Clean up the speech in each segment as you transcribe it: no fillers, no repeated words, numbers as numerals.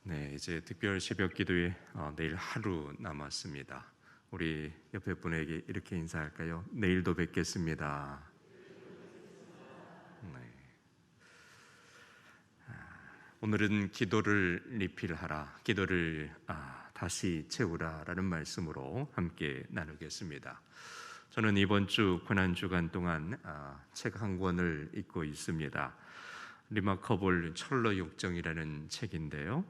네, 이제 특별 새벽 기도에 내일 하루 남았습니다. 우리 옆에 분에게 이렇게 인사할까요? 내일도 뵙겠습니다. 네. 오늘은 기도를 리필하라, 기도를 다시 채우라라는 말씀으로 함께 나누겠습니다. 저는 이번 주 고난 주간 동안 책 한 권을 읽고 있습니다. 리마커볼 철로육정이라는 책인데요.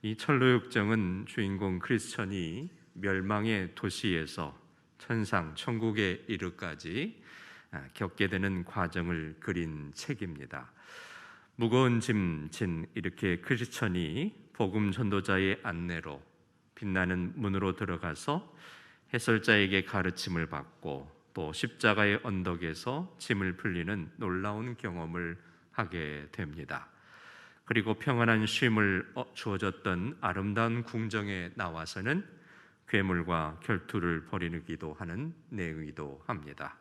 이 철로육정은 주인공 크리스천이 멸망의 도시에서 천상, 천국에 이르기까지 겪게 되는 과정을 그린 책입니다. 무거운 짐 진 이렇게 크리스천이 복음 전도자의 안내로 빛나는 문으로 들어가서 해설자에게 가르침을 받고 또 십자가의 언덕에서 짐을 풀리는 놀라운 경험을 하게 됩니다. 그리고 평안한 쉼을 주어졌던 아름다운 궁정에 나와서는 괴물과 결투를 벌이기도 하는 내용이기도 합니다.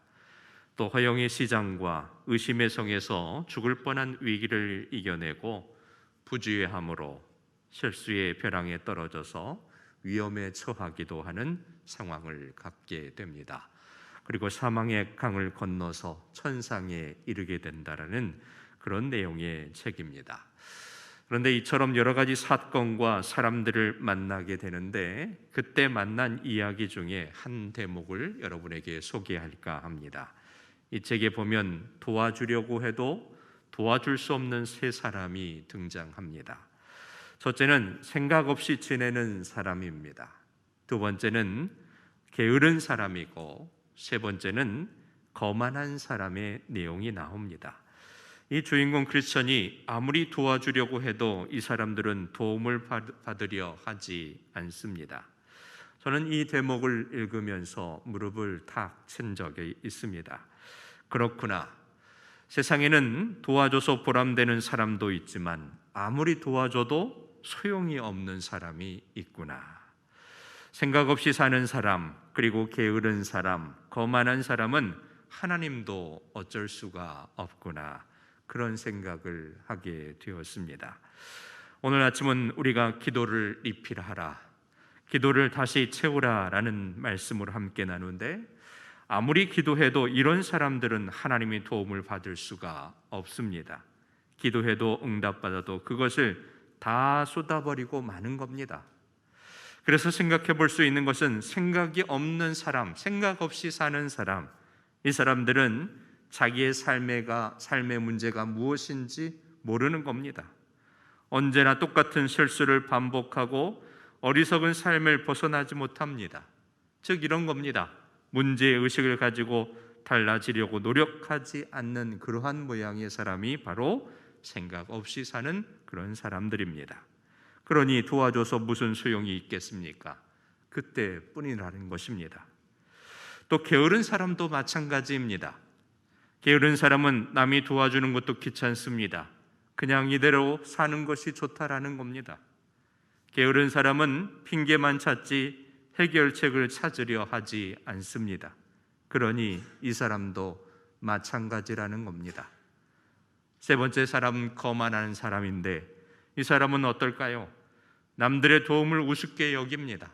또 허영의 시장과 의심의 성에서 죽을 뻔한 위기를 이겨내고 부주의함으로 실수의 벼랑에 떨어져서 위험에 처하기도 하는 상황을 갖게 됩니다. 그리고 사망의 강을 건너서 천상에 이르게 된다라는 그런 내용의 책입니다. 그런데 이처럼 여러 가지 사건과 사람들을 만나게 되는데 그때 만난 이야기 중에 한 대목을 여러분에게 소개할까 합니다. 이 책에 보면 도와주려고 해도 도와줄 수 없는 세 사람이 등장합니다. 첫째는 생각 없이 지내는 사람입니다. 두 번째는 게으른 사람이고 세 번째는 거만한 사람의 내용이 나옵니다. 이 주인공 크리스천이 아무리 도와주려고 해도 이 사람들은 도움을 받으려 하지 않습니다. 저는 이 대목을 읽으면서 무릎을 탁 친 적이 있습니다. 그렇구나. 세상에는 도와줘서 보람되는 사람도 있지만 아무리 도와줘도 소용이 없는 사람이 있구나. 생각 없이 사는 사람, 그리고 게으른 사람, 거만한 사람은 하나님도 어쩔 수가 없구나. 그런 생각을 하게 되었습니다. 오늘 아침은 우리가 기도를 리필하라, 기도를 다시 채우라라는 말씀으로 함께 나누는데 아무리 기도해도 이런 사람들은 하나님의 도움을 받을 수가 없습니다. 기도해도 응답받아도 그것을 다 쏟아버리고 마는 겁니다. 그래서 생각해 볼 수 있는 것은 생각이 없는 사람, 생각 없이 사는 사람, 이 사람들은 자기의 삶의 문제가 무엇인지 모르는 겁니다. 언제나 똑같은 실수를 반복하고 어리석은 삶을 벗어나지 못합니다. 즉 이런 겁니다. 문제의식을 가지고 달라지려고 노력하지 않는 그러한 모양의 사람이 바로 생각 없이 사는 그런 사람들입니다. 그러니 도와줘서 무슨 소용이 있겠습니까? 그때뿐이라는 것입니다. 또 게으른 사람도 마찬가지입니다. 게으른 사람은 남이 도와주는 것도 귀찮습니다. 그냥 이대로 사는 것이 좋다라는 겁니다. 게으른 사람은 핑계만 찾지 해결책을 찾으려 하지 않습니다. 그러니 이 사람도 마찬가지라는 겁니다. 세 번째 사람은 거만한 사람인데 이 사람은 어떨까요? 남들의 도움을 우습게 여깁니다.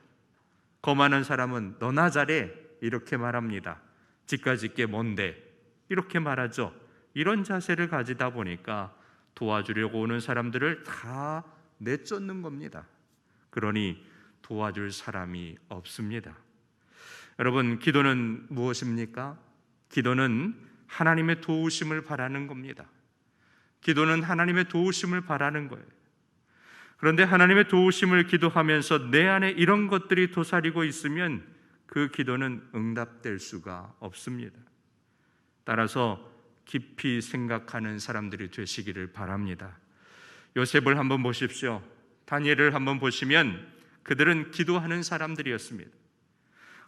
거만한 사람은 너나 잘해 이렇게 말합니다. 지까짓 게 뭔데 이렇게 말하죠. 이런 자세를 가지다 보니까 도와주려고 오는 사람들을 다 내쫓는 겁니다. 그러니 도와줄 사람이 없습니다. 여러분, 기도는 무엇입니까? 기도는 하나님의 도우심을 바라는 겁니다. 기도는 하나님의 도우심을 바라는 거예요. 그런데 하나님의 도우심을 기도하면서 내 안에 이런 것들이 도사리고 있으면 그 기도는 응답될 수가 없습니다. 따라서 깊이 생각하는 사람들이 되시기를 바랍니다. 요셉을 한번 보십시오. 다니엘을 한번 보시면 그들은 기도하는 사람들이었습니다.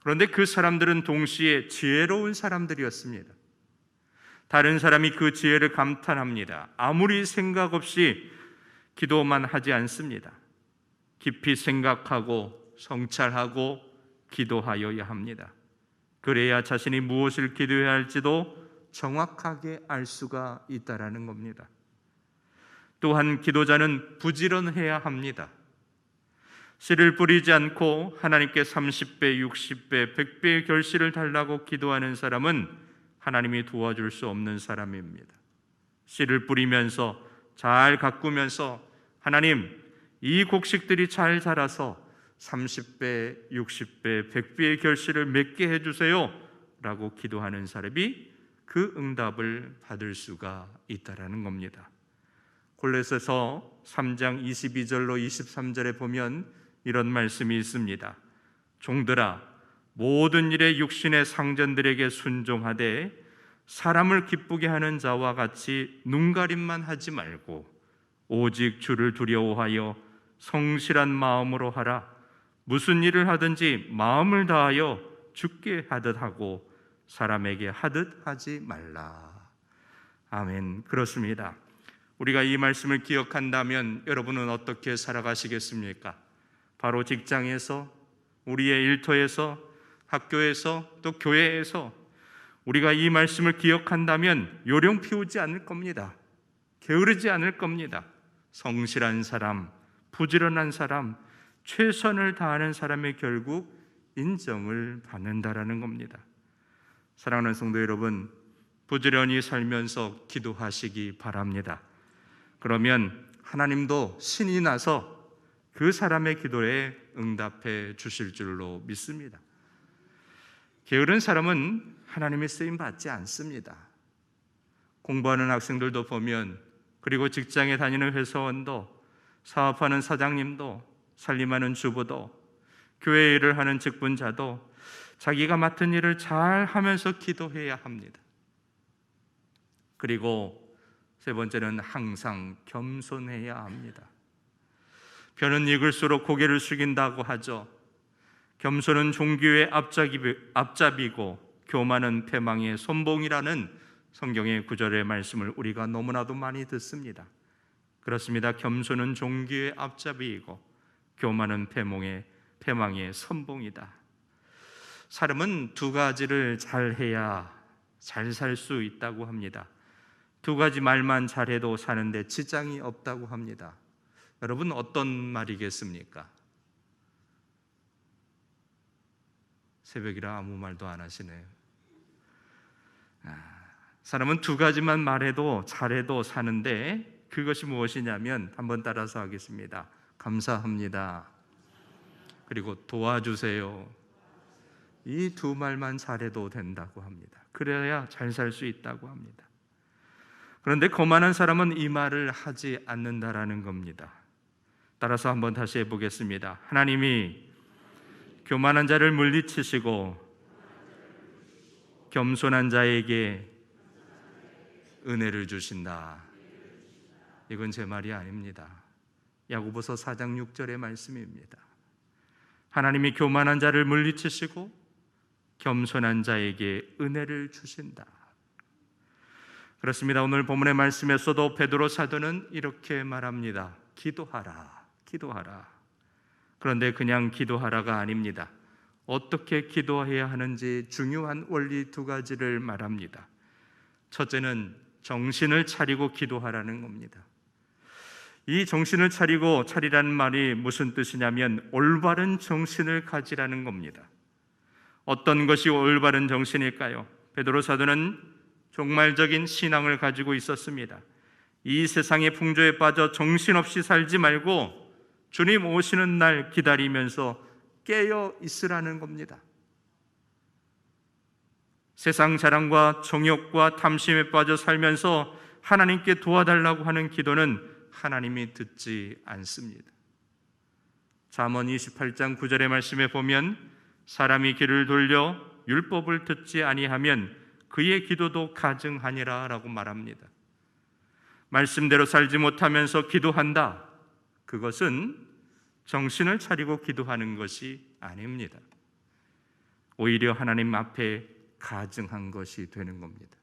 그런데 그 사람들은 동시에 지혜로운 사람들이었습니다. 다른 사람이 그 지혜를 감탄합니다. 아무리 생각 없이 기도만 하지 않습니다. 깊이 생각하고 성찰하고 기도하여야 합니다. 그래야 자신이 무엇을 기도해야 할지도 정확하게 알 수가 있다라는 겁니다. 또한 기도자는 부지런해야 합니다. 씨를 뿌리지 않고 하나님께 30배, 60배, 100배의 결실을 달라고 기도하는 사람은 하나님이 도와줄 수 없는 사람입니다. 씨를 뿌리면서 잘 가꾸면서 하나님, 이 곡식들이 잘 자라서 30배, 60배, 100배의 결실을 맺게 해주세요 라고 기도하는 사람이 그 응답을 받을 수가 있다라는 겁니다. 골로새서 3장 22절로 23절에 보면 이런 말씀이 있습니다. 종들아, 모든 일에 육신의 상전들에게 순종하되 사람을 기쁘게 하는 자와 같이 눈가림만 하지 말고 오직 주를 두려워하여 성실한 마음으로 하라. 무슨 일을 하든지 마음을 다하여 주께 하듯 하고 사람에게 하듯 하지 말라. 아멘. 그렇습니다. 우리가 이 말씀을 기억한다면 여러분은 어떻게 살아가시겠습니까? 바로 직장에서, 우리의 일터에서, 학교에서, 또 교회에서 우리가 이 말씀을 기억한다면 요령 피우지 않을 겁니다. 게으르지 않을 겁니다. 성실한 사람, 부지런한 사람, 최선을 다하는 사람의 결국 인정을 받는다라는 겁니다. 사랑하는 성도 여러분, 부지런히 살면서 기도하시기 바랍니다. 그러면 하나님도 신이 나서 그 사람의 기도에 응답해 주실 줄로 믿습니다. 게으른 사람은 하나님의 쓰임 받지 않습니다. 공부하는 학생들도 보면, 그리고 직장에 다니는 회사원도, 사업하는 사장님도, 살림하는 주부도, 교회 일을 하는 직분자도 자기가 맡은 일을 잘 하면서 기도해야 합니다. 그리고 세 번째는 항상 겸손해야 합니다. 벼는 익을수록 고개를 숙인다고 하죠. 겸손은 종교의 앞잡이고 교만은 패망의 선봉이라는 성경의 구절의 말씀을 우리가 너무나도 많이 듣습니다. 그렇습니다. 겸손은 종교의 앞잡이이고 교만은 패망의 선봉이다. 사람은 두 가지를 잘해야 잘 살 수 있다고 합니다. 두 가지 말만 잘해도 사는데 지장이 없다고 합니다. 여러분, 어떤 말이겠습니까? 새벽이라 아무 말도 안 하시네요. 사람은 두 가지만 말해도 잘해도 사는데 그것이 무엇이냐면, 한번 따라서 하겠습니다. 감사합니다. 그리고 도와주세요. 이 두 말만 잘해도 된다고 합니다. 그래야 잘 살 수 있다고 합니다. 그런데 거만한 사람은 이 말을 하지 않는다라는 겁니다. 따라서 한번 다시 해보겠습니다. 하나님이 교만한 자를 물리치시고 겸손한 자에게 은혜를 주신다. 이건 제 말이 아닙니다. 야고보서 4장 6절의 말씀입니다. 하나님이 교만한 자를 물리치시고 겸손한 자에게 은혜를 주신다. 그렇습니다. 오늘 본문의 말씀에서도 베드로 사도는 이렇게 말합니다. 기도하라, 기도하라. 그런데 그냥 기도하라가 아닙니다. 어떻게 기도해야 하는지 중요한 원리 두 가지를 말합니다. 첫째는 정신을 차리고 기도하라는 겁니다. 이 정신을 차리라는 말이 무슨 뜻이냐면 올바른 정신을 가지라는 겁니다. 어떤 것이 올바른 정신일까요? 베드로 사도는 종말적인 신앙을 가지고 있었습니다. 이 세상의 풍조에 빠져 정신없이 살지 말고 주님 오시는 날 기다리면서 깨어 있으라는 겁니다. 세상 자랑과 정욕과 탐심에 빠져 살면서 하나님께 도와달라고 하는 기도는 하나님이 듣지 않습니다. 잠언 28장 9절의 말씀에 보면 사람이 귀를 돌려 율법을 듣지 아니하면 그의 기도도 가증하니라 라고 말합니다. 말씀대로 살지 못하면서 기도한다. 그것은 정신을 차리고 기도하는 것이 아닙니다. 오히려 하나님 앞에 가증한 것이 되는 겁니다.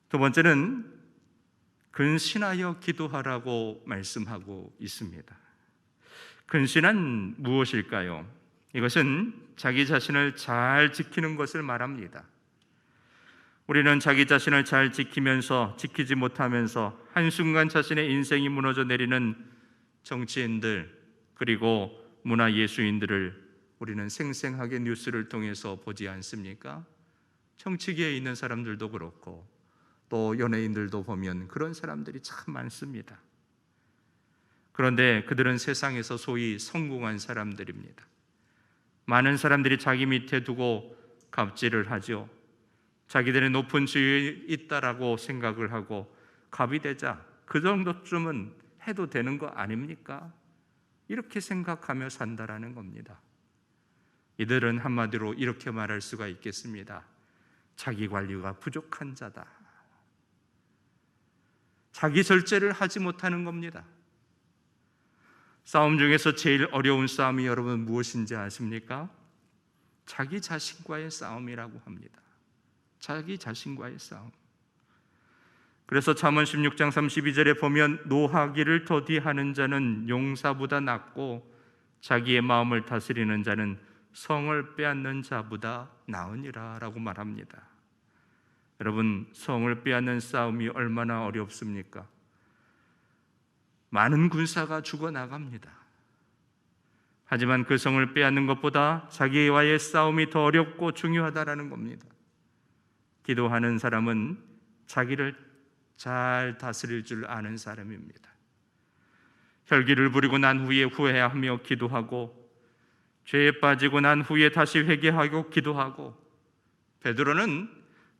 두 번째는 근신하여 기도하라고 말씀하고 있습니다. 근신은 무엇일까요? 이것은 자기 자신을 잘 지키는 것을 말합니다. 우리는 자기 자신을 잘 지키지 못하면서 한순간 자신의 인생이 무너져 내리는 정치인들, 그리고 문화예술인들을 우리는 생생하게 뉴스를 통해서 보지 않습니까? 정치계에 있는 사람들도 그렇고 또 연예인들도 보면 그런 사람들이 참 많습니다. 그런데 그들은 세상에서 소위 성공한 사람들입니다. 많은 사람들이 자기 밑에 두고 갑질을 하죠. 자기들의 높은 지위에 있다라고 생각을 하고 갑이 되자 그 정도쯤은 해도 되는 거 아닙니까? 이렇게 생각하며 산다라는 겁니다. 이들은 한마디로 이렇게 말할 수가 있겠습니다. 자기 관리가 부족한 자다. 자기 절제를 하지 못하는 겁니다. 싸움 중에서 제일 어려운 싸움이 여러분 무엇인지 아십니까? 자기 자신과의 싸움이라고 합니다. 자기 자신과의 싸움. 그래서 잠언 16장 32절에 보면 노하기를 더디하는 자는 용사보다 낫고 자기의 마음을 다스리는 자는 성을 빼앗는 자보다 나으니라 라고 말합니다. 여러분, 성을 빼앗는 싸움이 얼마나 어렵습니까? 많은 군사가 죽어나갑니다. 하지만 그 성을 빼앗는 것보다 자기와의 싸움이 더 어렵고 중요하다라는 겁니다. 기도하는 사람은 자기를 잘 다스릴 줄 아는 사람입니다. 혈기를 부리고 난 후에 후회하며 기도하고 죄에 빠지고 난 후에 다시 회개하고 기도하고 베드로는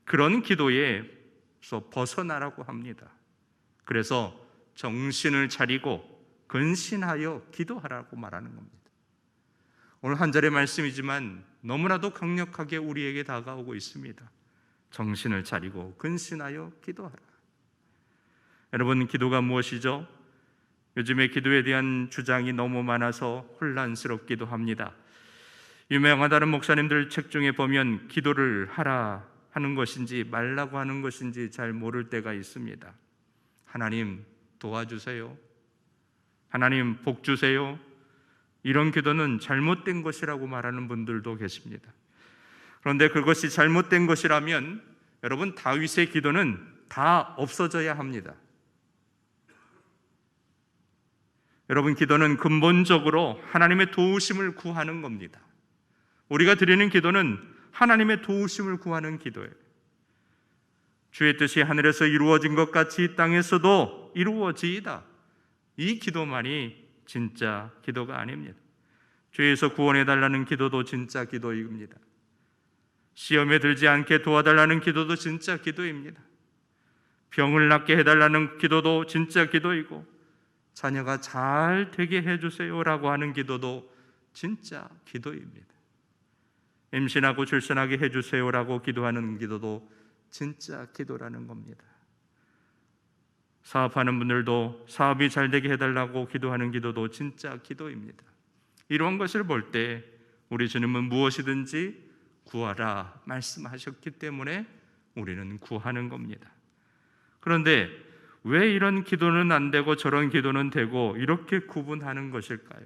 그런 기도에서 벗어나라고 합니다. 그래서 정신을 차리고 근신하여 기도하라고 말하는 겁니다. 오늘 한 절의 말씀이지만 너무나도 강력하게 우리에게 다가오고 있습니다. 정신을 차리고 근신하여 기도하라. 여러분, 기도가 무엇이죠? 요즘에 기도에 대한 주장이 너무 많아서 혼란스럽기도 합니다. 유명하다는 목사님들 책 중에 보면 기도를 하라 하는 것인지 말라고 하는 것인지 잘 모를 때가 있습니다. 하나님 도와주세요. 하나님 복 주세요. 이런 기도는 잘못된 것이라고 말하는 분들도 계십니다. 그런데 그것이 잘못된 것이라면 여러분, 다윗의 기도는 다 없어져야 합니다. 여러분, 기도는 근본적으로 하나님의 도우심을 구하는 겁니다. 우리가 드리는 기도는 하나님의 도우심을 구하는 기도예요. 주의 뜻이 하늘에서 이루어진 것 같이 이 땅에서도 이루어지이다. 이 기도만이 진짜 기도가 아닙니다. 죄에서 구원해달라는 기도도 진짜 기도입니다. 시험에 들지 않게 도와달라는 기도도 진짜 기도입니다. 병을 낫게 해달라는 기도도 진짜 기도이고 자녀가 잘 되게 해주세요라고 하는 기도도 진짜 기도입니다. 임신하고 출산하게 해주세요라고 기도하는 기도도 진짜 기도라는 겁니다. 사업하는 분들도 사업이 잘 되게 해달라고 기도하는 기도도 진짜 기도입니다. 이런 것을 볼 때 우리 주님은 무엇이든지 구하라 말씀하셨기 때문에 우리는 구하는 겁니다. 그런데 왜 이런 기도는 안 되고 저런 기도는 되고 이렇게 구분하는 것일까요?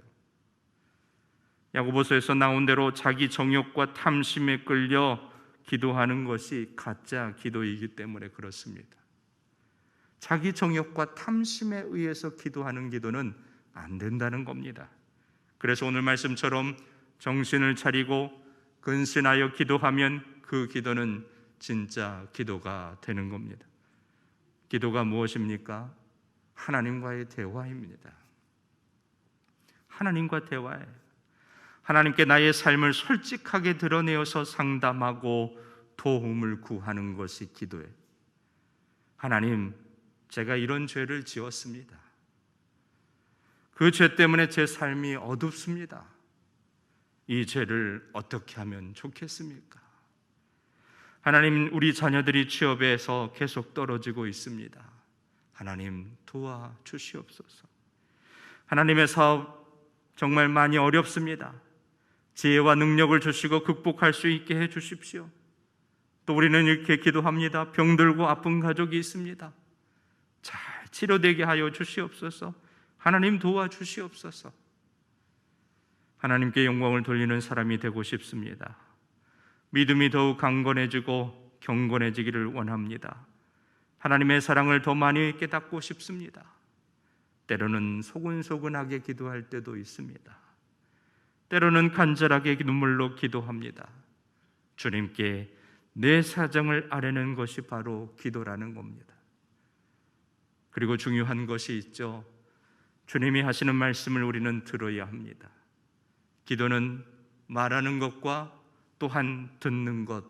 야고보서에서 나온 대로 자기 정욕과 탐심에 끌려 기도하는 것이 가짜 기도이기 때문에 그렇습니다. 자기 정욕과 탐심에 의해서 기도하는 기도는 안 된다는 겁니다. 그래서 오늘 말씀처럼 정신을 차리고 근신하여 기도하면 그 기도는 진짜 기도가 되는 겁니다. 기도가 무엇입니까? 하나님과의 대화입니다. 하나님과 대화예요. 하나님께 나의 삶을 솔직하게 드러내어서 상담하고 도움을 구하는 것이 기도예요. 하나님, 제가 이런 죄를 지었습니다. 그 죄 때문에 제 삶이 어둡습니다. 이 죄를 어떻게 하면 좋겠습니까? 하나님, 우리 자녀들이 취업에서 계속 떨어지고 있습니다. 하나님 도와주시옵소서. 하나님의 사업 정말 많이 어렵습니다. 지혜와 능력을 주시고 극복할 수 있게 해주십시오. 또 우리는 이렇게 기도합니다. 병들고 아픈 가족이 있습니다. 잘 치료되게 하여 주시옵소서. 하나님 도와주시옵소서. 하나님께 영광을 돌리는 사람이 되고 싶습니다. 믿음이 더욱 강건해지고 경건해지기를 원합니다. 하나님의 사랑을 더 많이 깨닫고 싶습니다. 때로는 소근소근하게 기도할 때도 있습니다. 때로는 간절하게 눈물로 기도합니다. 주님께 내 사정을 아뢰는 것이 바로 기도라는 겁니다. 그리고 중요한 것이 있죠. 주님이 하시는 말씀을 우리는 들어야 합니다. 기도는 말하는 것과 또한 듣는 것,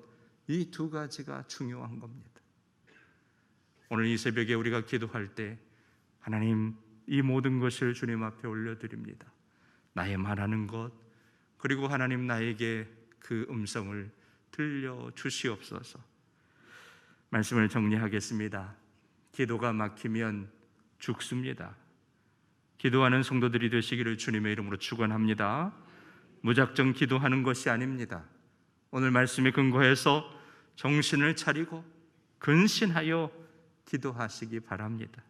이 두 가지가 중요한 겁니다. 오늘 이 새벽에 우리가 기도할 때 하나님, 이 모든 것을 주님 앞에 올려드립니다. 나의 말하는 것, 그리고 하나님 나에게 그 음성을 들려주시옵소서. 말씀을 정리하겠습니다. 기도가 막히면 죽습니다. 기도하는 성도들이 되시기를 주님의 이름으로 축원합니다. 무작정 기도하는 것이 아닙니다. 오늘 말씀에 근거해서 정신을 차리고 근신하여 기도하시기 바랍니다.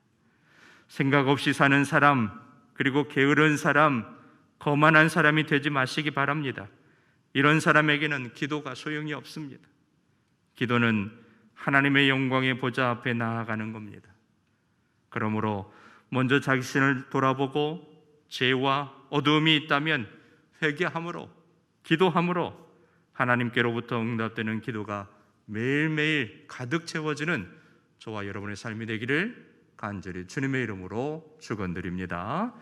생각 없이 사는 사람, 그리고 게으른 사람, 거만한 사람이 되지 마시기 바랍니다. 이런 사람에게는 기도가 소용이 없습니다. 기도는 하나님의 영광의 보좌 앞에 나아가는 겁니다. 그러므로 먼저 자신을 돌아보고 죄와 어두움이 있다면 회개함으로, 기도함으로 하나님께로부터 응답되는 기도가 매일매일 가득 채워지는 저와 여러분의 삶이 되기를 간절히 주님의 이름으로 축원드립니다.